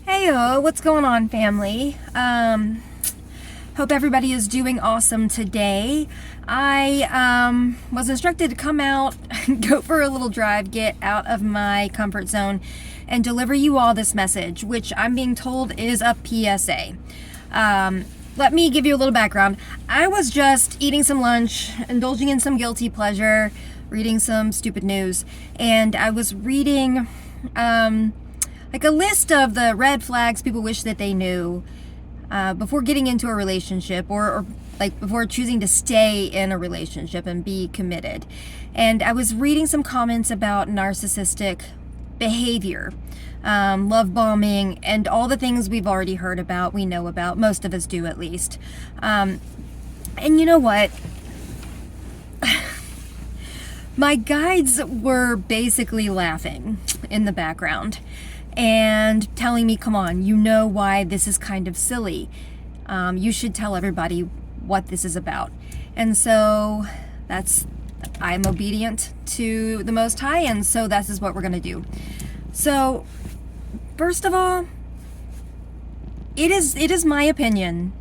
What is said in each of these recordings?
Heyo, what's going on, family? Hope everybody is doing awesome today. I was instructed to come out, go for a little drive, get out of my comfort zone, and deliver you all this message, which I'm being told is a PSA. Let me give you a little background. I was just eating some lunch, indulging in some guilty pleasure, reading some stupid news, and I was reading like a list of the red flags people wish that they knew before getting into a relationship or like before choosing to stay in a relationship and be committed. And I was reading some comments about narcissistic behavior, love bombing, and all the things we've already heard about, we know about, most of us do at least. And you know what? My guides were basically laughing in the background and telling me, come on, you know why this is kind of silly. You should tell everybody what this is about. And so I'm obedient to the Most High, and so this is what we're going to do. So, first of all, it is my opinion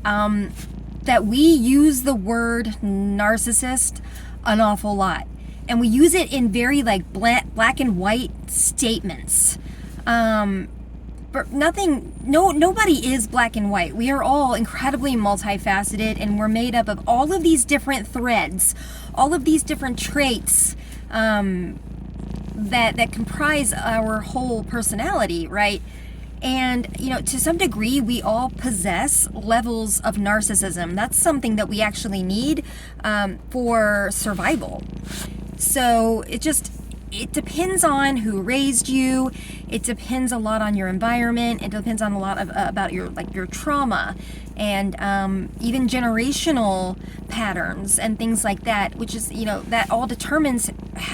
that we use the word narcissist an awful lot. And we use it in very like black and white statements. But nobody is black and white. We are all incredibly multifaceted, and we're made up of all of these different threads, all of these different traits that comprise our whole personality, right? And, to some degree, we all possess levels of narcissism. That's something that we actually need for survival. So it depends on who raised you. It depends a lot on your environment. It depends on a lot about your trauma and even generational patterns and things like that, which is, that all determines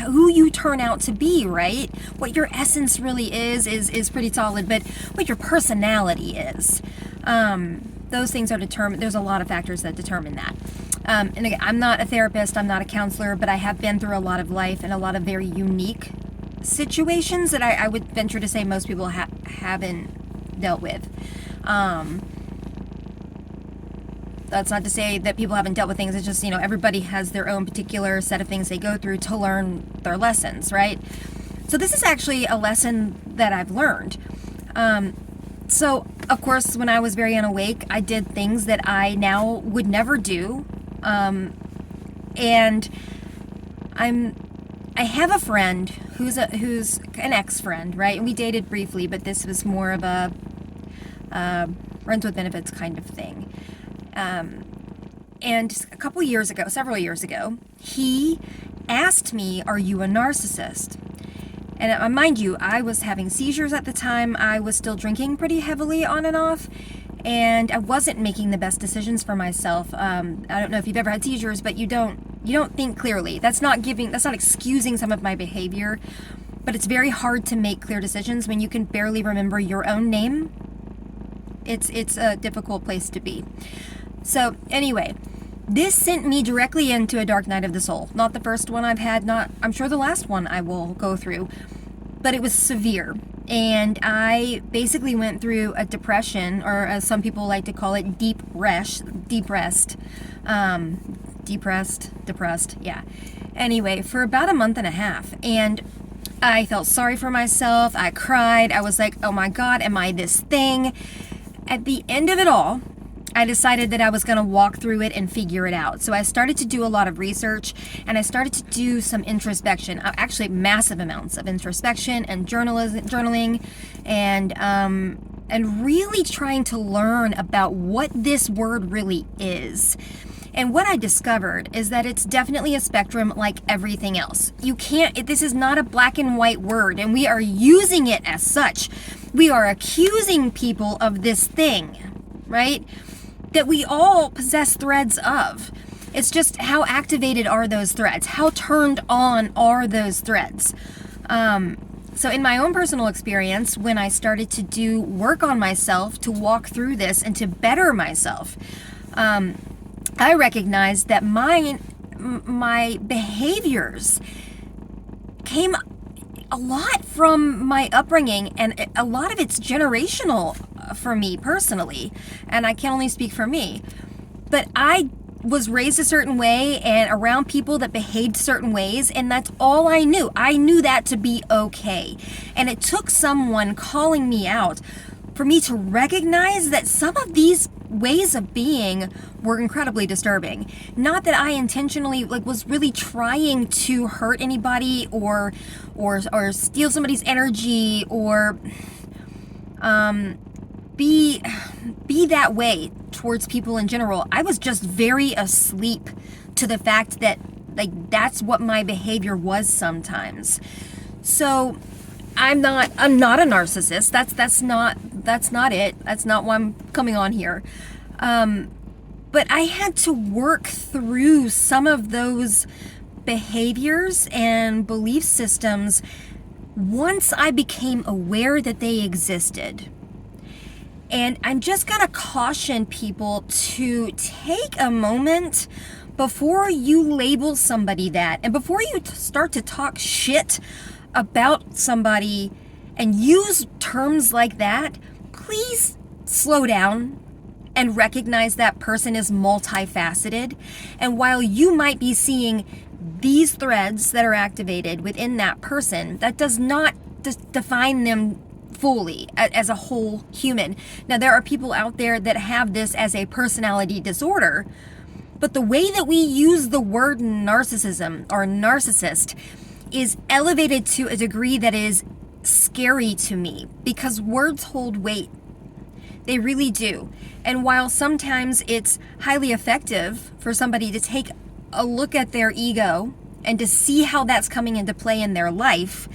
who you turn out to be, right? What your essence really is pretty solid, but what your personality is. Those things are determined. There's a lot of factors that determine that. And again, I'm not a therapist, I'm not a counselor, but I have been through a lot of life and a lot of very unique situations that I would venture to say most people haven't dealt with. That's not to say that people haven't dealt with things. It's just, everybody has their own particular set of things they go through to learn their lessons, right? So this is actually a lesson that I've learned. So, of course, when I was very unawake, I did things that I now would never do. And I have a friend who's an ex-friend, right? And we dated briefly, but this was more of a friends with benefits kind of thing. And several years ago, he asked me, "Are you a narcissist?" And mind you, I was having seizures at the time. I was still drinking pretty heavily on and off, and I wasn't making the best decisions for myself. I don't know if you've ever had seizures, but you don't think clearly. That's not excusing some of my behavior, but it's very hard to make clear decisions when you can barely remember your own name. It's a difficult place to be. So anyway, this sent me directly into a dark night of the soul. Not the first one I've had, I'm sure the last one I will go through, but it was severe. And I basically went through a depression, or as some people like to call it, depressed, yeah. Anyway, for about a month and a half. And I felt sorry for myself. I cried. I was like, oh my God, am I this thing? At the end of it all, I decided that I was going to walk through it and figure it out. So I started to do a lot of research, and I started to do some introspection, actually massive amounts of introspection and journaling, and really trying to learn about what this word really is. And what I discovered is that it's definitely a spectrum like everything else. This is not a black and white word, and we are using it as such. We are accusing people of this thing, right? That we all possess threads of. It's just how activated are those threads? How turned on are those threads? So in my own personal experience, when I started to do work on myself to walk through this and to better myself, I recognized that my behaviors came a lot from my upbringing, and a lot of it's generational for me personally, and I can only speak for me. But I was raised a certain way and around people that behaved certain ways, and that's all I knew. I knew that to be okay. And it took someone calling me out for me to recognize that some of these ways of being were incredibly disturbing. Not that I intentionally was really trying to hurt anybody or steal somebody's energy or be that way towards people in general. I was just very asleep to the fact that that's what my behavior was sometimes. So I'm not a narcissist. That's not it. That's not why I'm coming on here. But I had to work through some of those behaviors and belief systems once I became aware that they existed. And I'm just going to caution people to take a moment before you label somebody that, and before you start to talk shit about somebody and use terms like that, please slow down and recognize that person is multifaceted. And while you might be seeing these threads that are activated within that person, that does not define them fully as a whole human. Now, there are people out there that have this as a personality disorder, but the way that we use the word narcissism or narcissist is elevated to a degree that is scary to me, because words hold weight. They really do. And while sometimes it's highly effective for somebody to take a look at their ego and to see how that's coming into play in their life,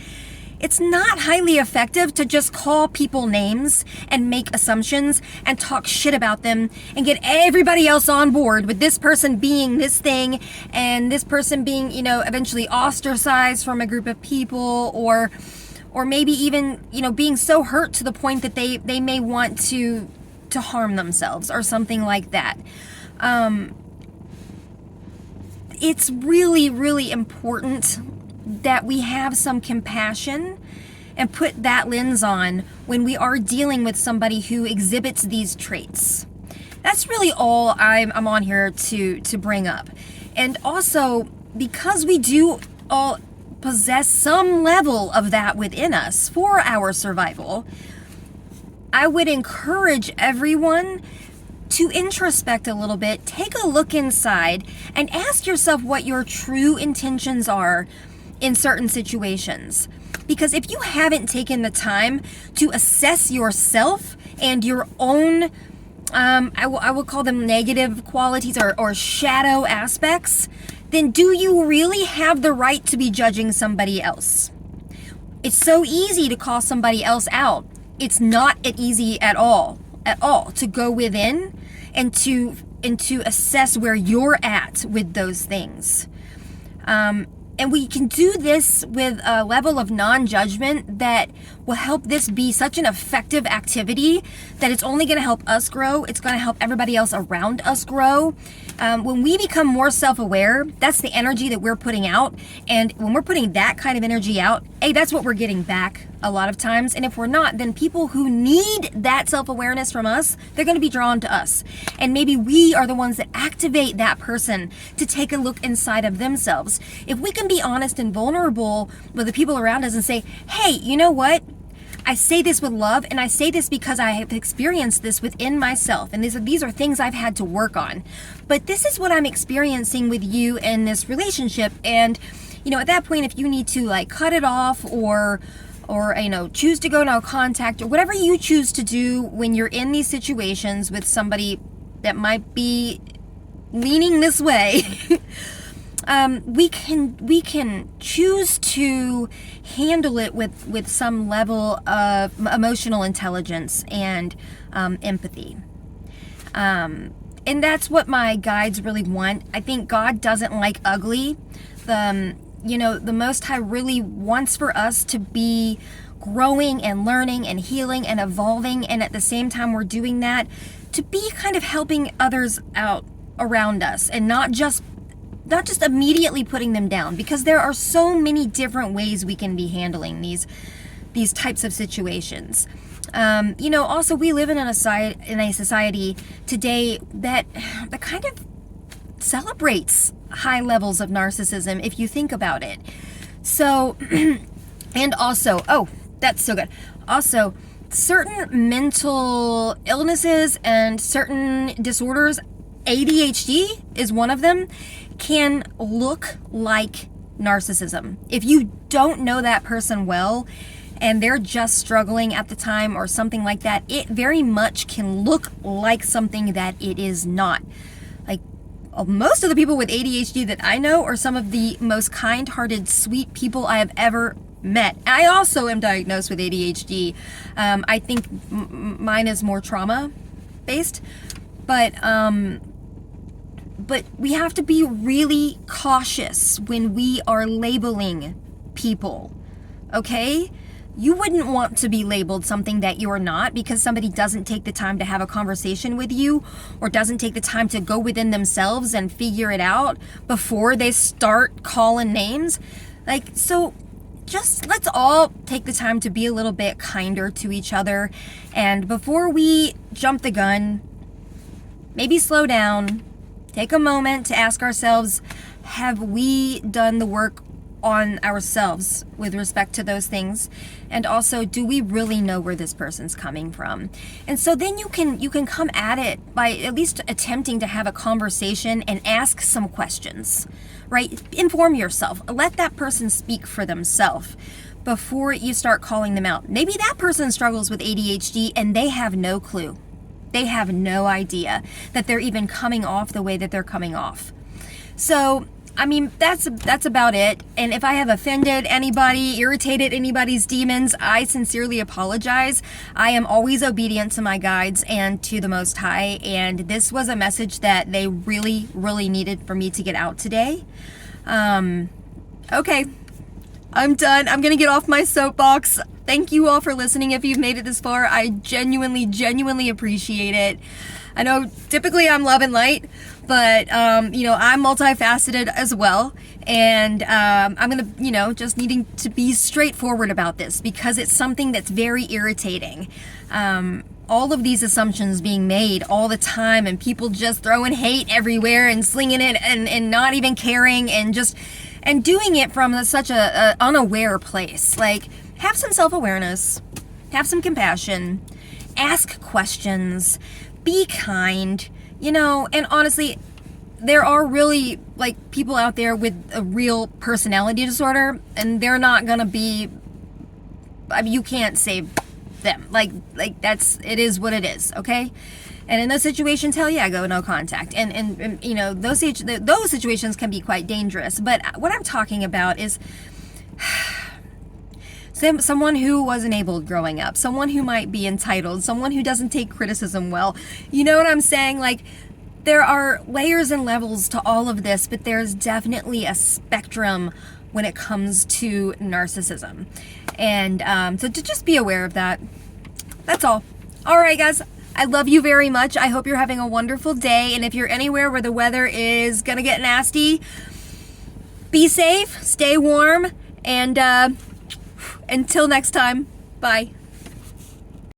it's not highly effective to just call people names and make assumptions and talk shit about them and get everybody else on board with this person being this thing and this person being, eventually ostracized from a group of people, or maybe even, being so hurt to the point that they may want to harm themselves or something like that. It's really, really important that we have some compassion and put that lens on when we are dealing with somebody who exhibits these traits. That's really all I'm on here to bring up. And also, because we do all possess some level of that within us for our survival, I would encourage everyone to introspect a little bit, take a look inside, and ask yourself what your true intentions are in certain situations. Because if you haven't taken the time to assess yourself and your own, I will call them negative qualities or shadow aspects, then do you really have the right to be judging somebody else? It's so easy to call somebody else out. It's not easy at all to go within and to assess where you're at with those things. And we can do this with a level of non-judgment that will help this be such an effective activity that it's only going to help us grow. It's going to help everybody else around us grow. When we become more self-aware, that's the energy that we're putting out. And when we're putting that kind of energy out, that's what we're getting back a lot of times. And if we're not, then people who need that self-awareness from us, they're going to be drawn to us. And maybe we are the ones that activate that person to take a look inside of themselves. If we can be honest and vulnerable with the people around us and say, hey, you know what? I say this with love, and I say this because I have experienced this within myself, and these are things I've had to work on. But this is what I'm experiencing with you in this relationship, and at that point, if you need to cut it off or choose to go no contact, or whatever you choose to do when you're in these situations with somebody that might be leaning this way, we can choose to handle it with some level of emotional intelligence and empathy. And that's what my guides really want. I think God doesn't like ugly. The Most High really wants for us to be growing and learning and healing and evolving, and at the same time we're doing that, to be kind of helping others out around us and not just immediately putting them down, because there are so many different ways we can be handling these types of situations. Also, we live in a society today that kind of celebrates high levels of narcissism, if you think about it. So, and also, oh, that's so good. Also, certain mental illnesses and certain disorders, ADHD is one of them, can look like narcissism. If you don't know that person well and they're just struggling at the time or something like that, it very much can look like something that it is not. Like, most of the people with ADHD that I know are some of the most kind-hearted, sweet people I have ever met. I also am diagnosed with ADHD. I think mine is more trauma-based, but we have to be really cautious when we are labeling people, okay? You wouldn't want to be labeled something that you're not because somebody doesn't take the time to have a conversation with you or doesn't take the time to go within themselves and figure it out before they start calling names. So just let's all take the time to be a little bit kinder to each other. And before we jump the gun, maybe slow down, take a moment to ask ourselves, have we done the work on ourselves with respect to those things? And also, do we really know where this person's coming from? And so then you can come at it by at least attempting to have a conversation and ask some questions, right? Inform yourself. Let that person speak for themselves before you start calling them out. Maybe that person struggles with ADHD and they have no clue. They have no idea that they're even coming off the way that they're coming off. So, I mean, that's about it. And if I have offended anybody, irritated anybody's demons, I sincerely apologize. I am always obedient to my guides and to the Most High. And this was a message that they really, really needed for me to get out today. Okay, I'm done. I'm going to get off my soapbox. Thank you all for listening. If you've made it this far, I genuinely, genuinely appreciate it. I know typically I'm love and light, but, I'm multifaceted as well. And I'm going to, just needing to be straightforward about this because it's something that's very irritating. All of these assumptions being made all the time and people just throwing hate everywhere and slinging it and not even caring and doing it from such a unaware place. Like, have some self-awareness, have some compassion, ask questions, be kind, and honestly, there are really, people out there with a real personality disorder, and they're not gonna be, you can't save them. It is what it is, okay? And in those situations, hell yeah, go no contact. And those situations can be quite dangerous. But what I'm talking about is someone who was enabled growing up, someone who might be entitled, someone who doesn't take criticism well. You know what I'm saying? There are layers and levels to all of this, but there's definitely a spectrum when it comes to narcissism. And so to just be aware of that. That's all. All right, guys. I love you very much. I hope you're having a wonderful day. And if you're anywhere where the weather is going to get nasty, be safe, stay warm, and until next time, bye.